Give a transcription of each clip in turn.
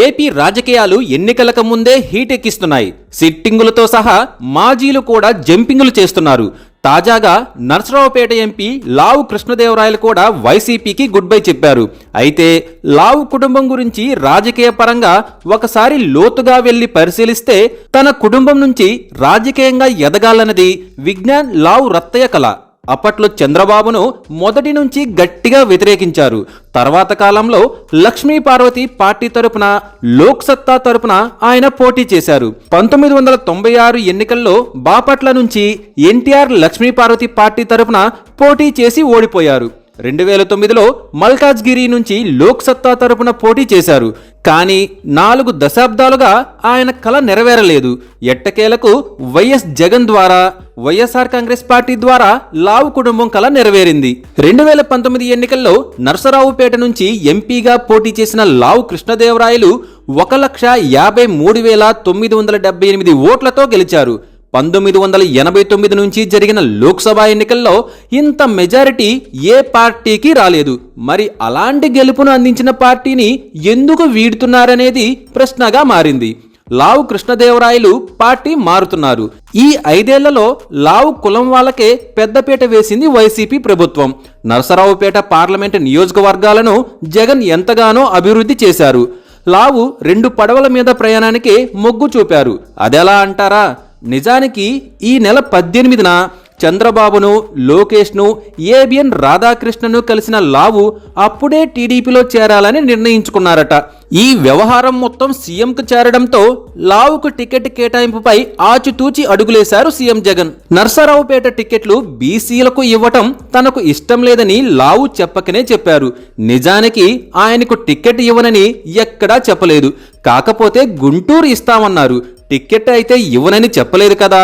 AP రాజకీయాలు ఎన్నికలకు ముందే హీట్ ఎక్కిస్తున్నాయి. సిట్టింగులతో సహా మాజీలు కూడా జంపింగులు చేస్తున్నారు. తాజాగా నర్సరావుపేట ఎంపీ లావు కృష్ణదేవరాయలు కూడా వైసీపీకి గుడ్ బై చెప్పారు. అయితే లావు కుటుంబం గురించి రాజకీయ పరంగా ఒకసారి లోతుగా వెళ్లి పరిశీలిస్తే తన కుటుంబం నుంచి రాజకీయంగా ఎదగాలన్నది విజ్ఞాన్ లావు రత్తయ్య కల. అప్పట్లో చంద్రబాబును మొదటి నుంచి గట్టిగా వ్యతిరేకించారు. తర్వాత కాలంలో లక్ష్మీ పార్వతి పార్టీ తరపున లోక్సత్తా తరపున ఆయన పోటీ చేశారు. 1996 ఎన్నికల్లో బాపట్ల నుంచి ఎన్టీఆర్ లక్ష్మీ పార్వతి పార్టీ తరపున పోటీ చేసి ఓడిపోయారు. 2009లో మల్కాజ్గిరి నుంచి లోక్సత్తా తరపున పోటీ చేశారు. కానీ 4 దశాబ్దాలుగా ఆయన కల నెరవేరలేదు. ఎట్టకేలకు వైఎస్ జగన్ ద్వారా వైఎస్ఆర్ కాంగ్రెస్ పార్టీ ద్వారా లావు కుటుంబం కల నెరవేరింది. 2019 ఎన్నికల్లో నర్సరావుపేట నుంచి ఎంపీగా పోటీ చేసిన లావు కృష్ణదేవరాయలు 1,53,978 ఓట్లతో గెలిచారు. 1989 నుంచి జరిగిన లోక్సభ ఎన్నికల్లో ఇంత మెజారిటీ ఏ పార్టీకి రాలేదు. మరి అలాంటి గెలుపును అందించిన పార్టీని ఎందుకు వీడుతున్నారనేది ప్రశ్నగా మారింది. లావు కృష్ణదేవరాయలు పార్టీ మారుతున్నారు. ఈ 5 ఏళ్లలో లావు కులం వాళ్ళకే పెద్దపీట వేసింది వైసీపీ ప్రభుత్వం. నర్సరావుపేట పార్లమెంటు నియోజకవర్గాలను జగన్ ఎంతగానో అభివృద్ధి చేశారు. లావు 2 పడవల మీద ప్రయాణానికి మొగ్గు చూపారు. అదెలా అంటారా? నిజానికి ఈ నెల 18న చంద్రబాబును, లోకేష్ను, ఏబిఎన్ రాధాకృష్ణను కలిసిన లావు అప్పుడే టీడీపీలో చేరాలని నిర్ణయించుకున్నారట. ఈ వ్యవహారం మొత్తం సీఎంకు చేరడంతో లావుకు టికెట్ కేటాయింపుపై ఆచితూచి అడుగులేశారు సీఎం జగన్. నర్సరావుపేట టికెట్లు బీసీలకు ఇవ్వటం తనకు ఇష్టం లేదని లావు చెప్పకనే చెప్పారు. నిజానికి ఆయనకు టికెట్ ఇవ్వనని ఎక్కడా చెప్పలేదు. కాకపోతే గుంటూరు ఇస్తామన్నారు. టికెట్ అయితే ఇవ్వనని చెప్పలేదు కదా.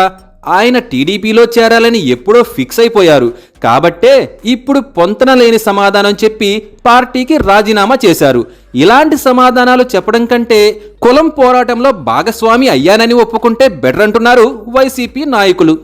ఆయన టీడీపీలో చేరాలని ఎప్పుడో ఫిక్స్ అయిపోయారు. కాబట్టే ఇప్పుడు పొంతన లేని సమాధానం చెప్పి పార్టీకి రాజీనామా చేశారు. ఇలాంటి సమాధానాలు చెప్పడం కంటే కులం పోరాటంలో భాగస్వామి అయ్యానని ఒప్పుకుంటే బెటర్ అంటున్నారు వైసీపీ నాయకులు.